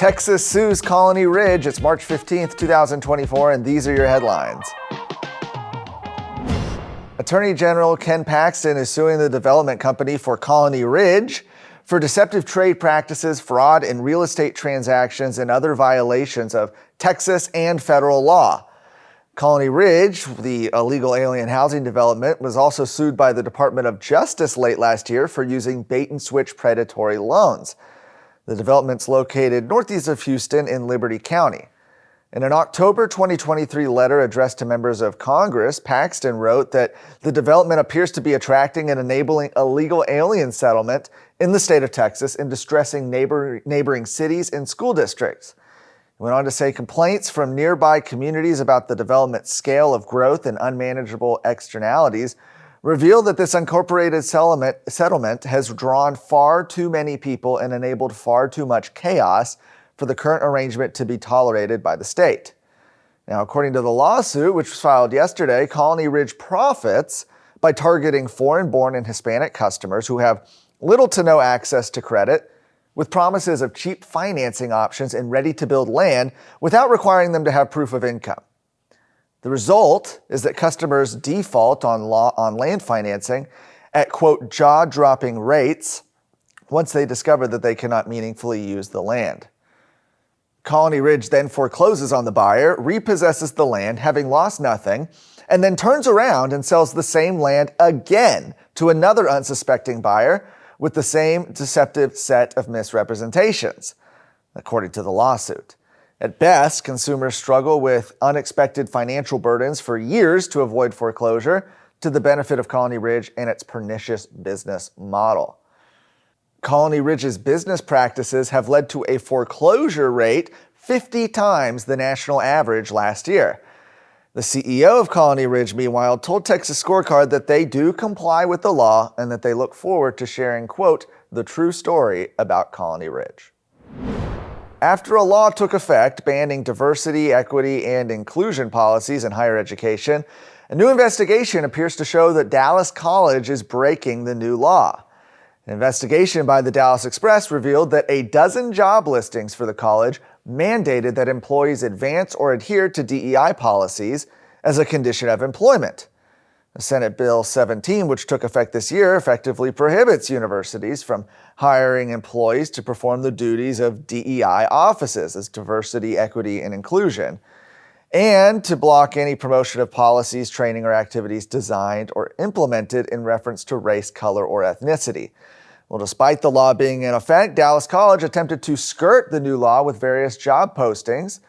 Texas sues Colony Ridge. It's March 15th, 2024, and these are your headlines. Attorney General Ken Paxton is suing the development company for Colony Ridge for deceptive trade practices, fraud in real estate transactions, and other violations of Texas and federal law. Colony Ridge, the illegal alien housing development, was also sued by the Department of Justice late last year for using bait-and-switch predatory loans. The development's located northeast of Houston in Liberty County. In an October 2023 letter addressed to members of Congress, Paxton wrote that the development appears to be attracting and enabling illegal alien settlement in the state of Texas and distressing neighboring cities and school districts. He went on to say complaints from nearby communities about the development's scale of growth and unmanageable externalities reveal that this unincorporated settlement has drawn far too many people and enabled far too much chaos for the current arrangement to be tolerated by the state. Now, according to the lawsuit, which was filed yesterday, Colony Ridge profits by targeting foreign-born and Hispanic customers who have little to no access to credit, with promises of cheap financing options and ready-to-build land without requiring them to have proof of income. The result is that customers default on land financing at, quote, jaw-dropping rates once they discover that they cannot meaningfully use the land. Colony Ridge then forecloses on the buyer, repossesses the land, having lost nothing, and then turns around and sells the same land again to another unsuspecting buyer with the same deceptive set of misrepresentations, according to the lawsuit. At best, consumers struggle with unexpected financial burdens for years to avoid foreclosure, to the benefit of Colony Ridge and its pernicious business model. Colony Ridge's business practices have led to a foreclosure rate 50 times the national average last year. The CEO of Colony Ridge, meanwhile, told Texas Scorecard that they do comply with the law and that they look forward to sharing, quote, the true story about Colony Ridge. After a law took effect banning diversity, equity, and inclusion policies in higher education, a new investigation appears to show that Dallas College is breaking the new law. An investigation by the Dallas Express revealed that a dozen job listings for the college mandated that employees advance or adhere to DEI policies as a condition of employment. Senate Bill 17, which took effect this year, effectively prohibits universities from hiring employees to perform the duties of DEI offices as diversity, equity, and inclusion, and to block any promotion of policies, training, or activities designed or implemented in reference to race, color, or ethnicity. Well, despite the law being in effect, Dallas College attempted to skirt the new law with various job postings.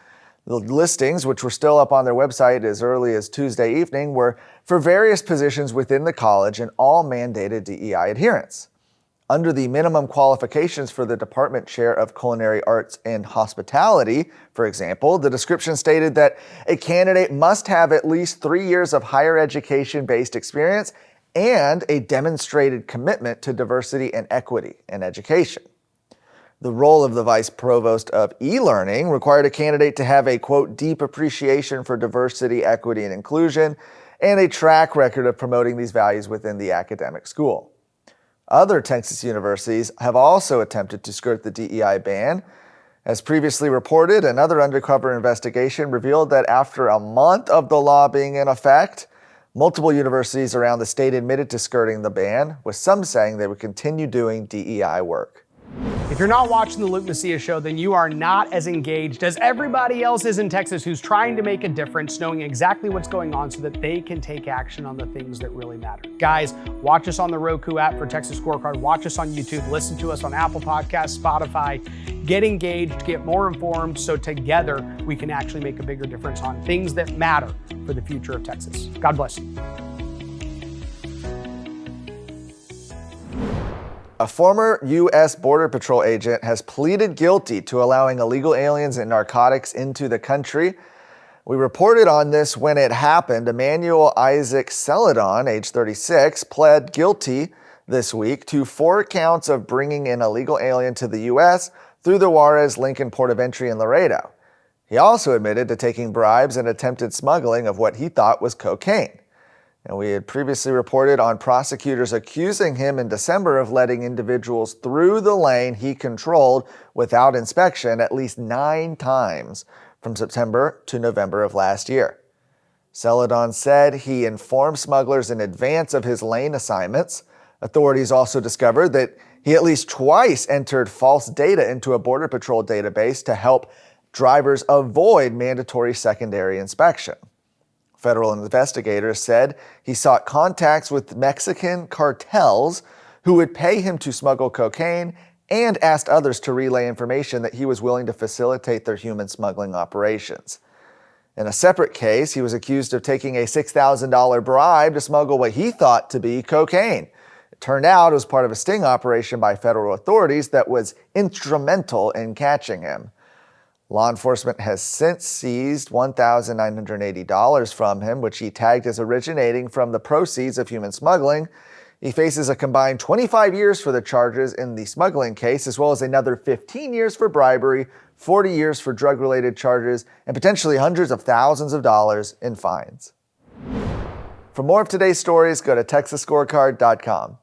The listings, which were still up on their website as early as Tuesday evening, were for various positions within the college and all mandated DEI adherence. Under the minimum qualifications for the Department Chair of Culinary Arts and Hospitality, for example, the description stated that a candidate must have at least 3 years of higher education-based experience and a demonstrated commitment to diversity and equity in education. The role of the vice provost of e-learning required a candidate to have a, quote, deep appreciation for diversity, equity, and inclusion, and a track record of promoting these values within the academic school. Other Texas universities have also attempted to skirt the DEI ban. As previously reported, another undercover investigation revealed that after a month of the law being in effect, multiple universities around the state admitted to skirting the ban, with some saying they would continue doing DEI work. If you're not watching the Luke Macias Show, then you are not as engaged as everybody else is in Texas who's trying to make a difference, knowing exactly what's going on so that they can take action on the things that really matter. Guys, watch us on the Roku app for Texas Scorecard. Watch us on YouTube. Listen to us on Apple Podcasts, Spotify. Get engaged, get more informed, so together we can actually make a bigger difference on things that matter for the future of Texas. God bless you. A former U.S. Border Patrol agent has pleaded guilty to allowing illegal aliens and narcotics into the country. We reported on this when it happened. Emmanuel Isaac Celadon, age 36, pled guilty this week to 4 counts of bringing an illegal alien to the U.S. through the Juarez-Lincoln Port of Entry in Laredo. He also admitted to taking bribes and attempted smuggling of what he thought was cocaine. And we had previously reported on prosecutors accusing him in December of letting individuals through the lane he controlled without inspection at least 9 times from September to November of last year. Celadon said he informed smugglers in advance of his lane assignments. Authorities also discovered that he at least twice entered false data into a Border Patrol database to help drivers avoid mandatory secondary inspection. Federal investigators said he sought contacts with Mexican cartels who would pay him to smuggle cocaine and asked others to relay information that he was willing to facilitate their human smuggling operations. In a separate case, he was accused of taking a $6,000 bribe to smuggle what he thought to be cocaine. It turned out it was part of a sting operation by federal authorities that was instrumental in catching him. Law enforcement has since seized $1,980 from him, which he tagged as originating from the proceeds of human smuggling. He faces a combined 25 years for the charges in the smuggling case, as well as another 15 years for bribery, 40 years for drug-related charges, and potentially hundreds of thousands of dollars in fines. For more of today's stories, go to TexasScorecard.com.